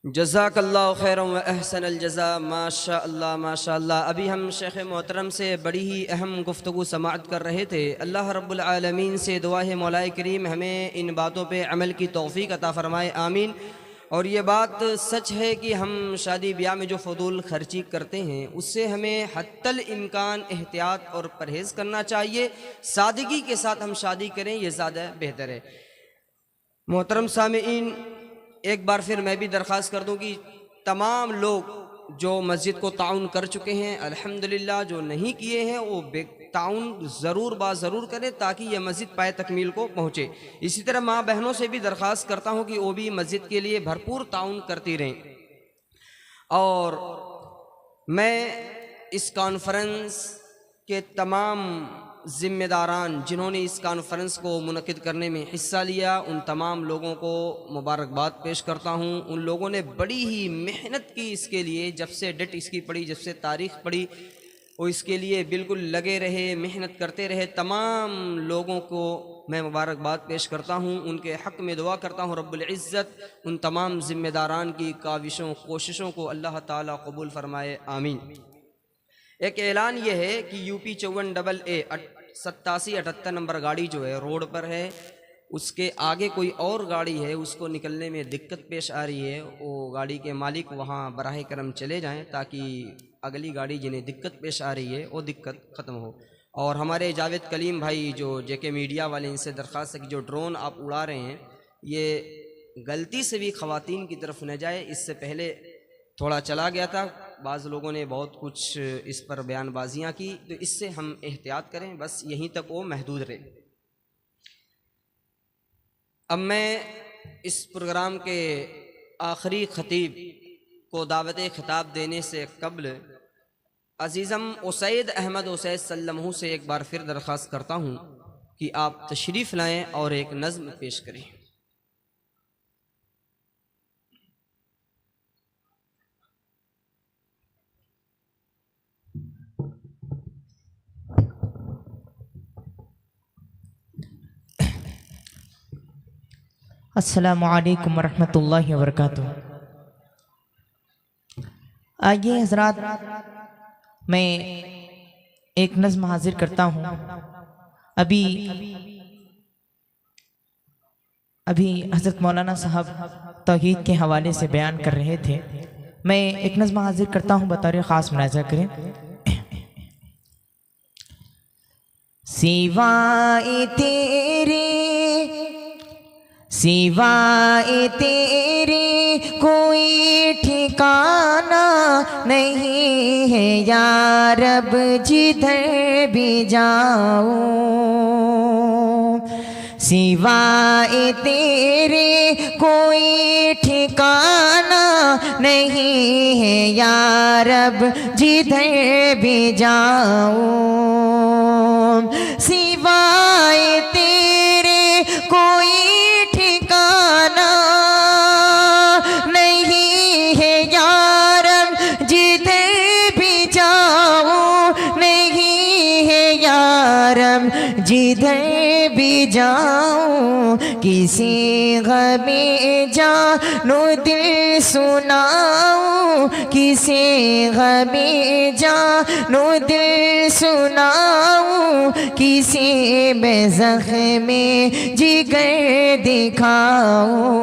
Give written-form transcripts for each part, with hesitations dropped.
जज़ाकल्लाहु खैरन व अहसनल जज़ा। माशा अल्लाह माशा अल्लाह। अभी हम शेख़ मोहतरम से बड़ी ही अहम गुफ्तगू समाअत कर रहे थे। अल्लाह रब्बुल आलमीन से दुआ है मौलाए करीम हमें इन बातों पे अमल की तौफ़ीक अता फ़रमाए, आमीन। और ये बात सच है कि हम शादी ब्याह में जो फ़ुदूल ख़र्ची करते हैं उससे हमें हत्तल इम्कान एहतियात और परहेज़ करना चाहिए। सादगी के साथ हम शादी करें, ये ज़्यादा बेहतर है। मोहतरम सामीईन, एक बार फिर मैं भी दरख्वास्त कर दूं कि तमाम लोग जो मस्जिद को ताउन कर चुके हैं अल्हम्दुलिल्लाह, जो नहीं किए हैं वो ताउन ज़रूर ज़रूर करें ताकि यह मस्जिद पाए तकमील को पहुँचे। इसी तरह माँ बहनों से भी दरख्वास्त करता हूँ कि वो भी मस्जिद के लिए भरपूर ताउन करती रहें। और मैं इस कॉन्फ्रेंस के तमाम ज़िम्मेदारान जिन्होंने इस कॉन्फ्रेंस को मुनक़िद करने में हिस्सा लिया, उन तमाम लोगों को मुबारकबाद पेश करता हूँ। उन लोगों ने बड़ी ही मेहनत की इसके लिए, जब से डेट इसकी पड़ी, जब से तारीख़ पड़ी, वो इसके लिए बिल्कुल लगे रहे, मेहनत करते रहे। तमाम लोगों को मैं मुबारकबाद पेश करता हूँ, उनके हक़ में दुआ करता हूँ रब्बुल इज़्ज़त उन तमाम ज़िम्मेदारान की काविशों कोशिशों को अल्लाह ताला कबूल फ़रमाए, आमीन। एक ऐलान ये है कि यूपी 54AA 8778 नंबर गाड़ी जो है रोड पर है, उसके आगे कोई और गाड़ी है, उसको निकलने में दिक्कत पेश आ रही है। वो गाड़ी के मालिक वहाँ बराह करम चले जाएं ताकि अगली गाड़ी जिन्हें दिक्कत पेश आ रही है वो दिक्कत ख़त्म हो। और हमारे जावेद कलीम भाई जो जेके मीडिया वाले, इनसे दरख्वास्त है कि जो ड्रोन आप उड़ा रहे हैं ये गलती से भी ख़वातीन की तरफ न जाए। इससे पहले थोड़ा चला गया था, बाज़ लोगों ने बहुत कुछ इस पर बयानबाजियाँ की, तो इससे हम एहतियात करें, बस यहीं तक वो महदूद रहे। अब मैं इस प्रोग्राम के आखिरी ख़तीब को दावत ख़िताब देने से कबल अज़ीज़म उसैद अहमद उसैद सल्लमहू से एक बार फिर दरख्वास्त करता हूँ कि आप तशरीफ़ लाएँ और एक नज़्म पेश करें। अस्सलामु अलैकुम वरहमतुल्लाहि वबरकातुहू। आइए हज़रात, मैं एक नज़्म हाजिर करता हूँ। अभी हज़रत मौलाना साहब तौहीद के हवाले से बयान कर रहे थे। मैं एक नज़्म हाजिर करता हूँ, बतौर ख़ास मुलाज़ा करें। सिवाए तेरे कोई ठिकाना नहीं है या रब, जिधर भी जाऊं। सिवाए तेरे कोई ठिकाना नहीं है या रब, जिधर भी जाऊं। सिवाए तेरे कोई ठिकाना नहीं है या रब, जिधर भी जाऊं। नहीं है या रब, जिधर भी जाऊं। किसी गमे जानो दिल सुनाऊं, किसी गमे जानो दिल सुनाऊं। किसी में ज़ख्मे जिगर दिखाऊं,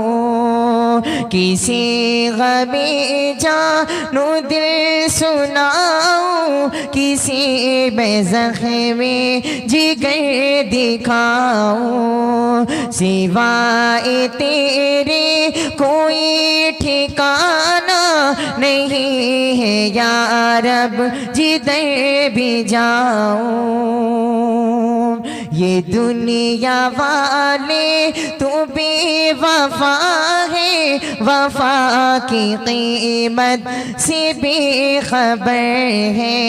किसी गमे जानो दिल सुनाऊं। किसी में ज़ख्मे जिगर दिखाऊं। सिवाए तेरे कोई ठिकाना नहीं है या रब, जिधर भी जाऊं। ये दुनिया वाले तो बेवफा है, वफा की कीमत से बेखबर है।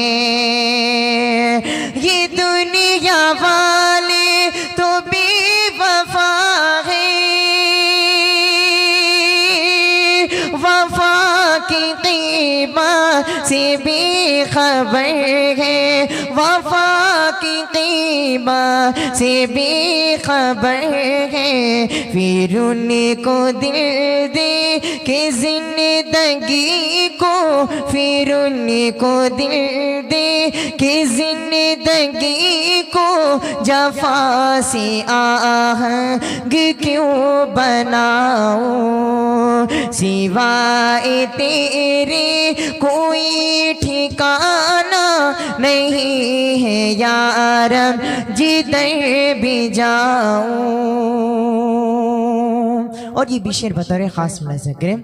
ये दुनिया वाले तो बेवफा है, वफा की कीमत से बेखबर है। वफा की क़ीमत से बेखबर है, फिर उनको दिल दे के जिंदगी को, फिर उनको दिल दे के जिंदगी को जफा से आहंग क्यों बनाऊं, सिवाए तेरे कोई ठिकाना नहीं है यारब जिधर भी जाऊं। और ये भी शेर बतौर खास मुलाज़ा करें,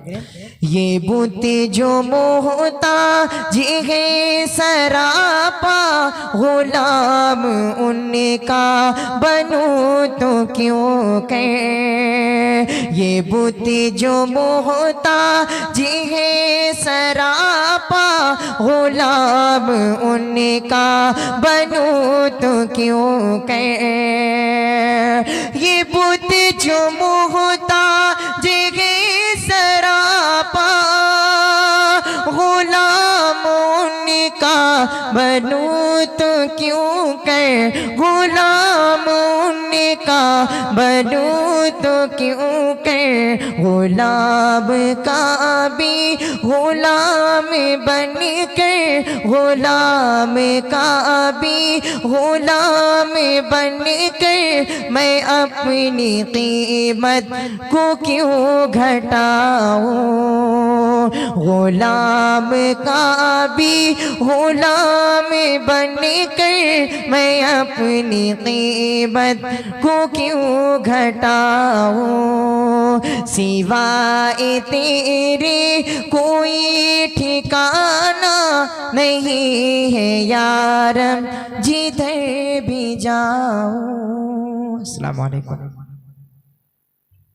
ये बुत जो मोहताज है सरापा, गुलाम उनका बनूं तो क्यों कह, ये बुत जो मोहताज है सरापा, गुलाम उनका बनूं तो क्यों कह, ये बुत जो मोहताज है सरापा, गुलाम उनका बनूं तो क्यों कह, गुलाम उनका बनूं तो क्यों कह, गुलाम का भी गुलाम बन कर, गुलाम का भी गुलाम बन कर मैं अपनी कीमत को क्यों घटाऊं, गुलाम का भी गुलाम बन कर मैं अपनी कीमत को क्यों घटाऊं, सिवाए तेरे कोई ठिकाना नहीं है यारब जिधर भी जाऊं। अस्सलाम वालेकुम।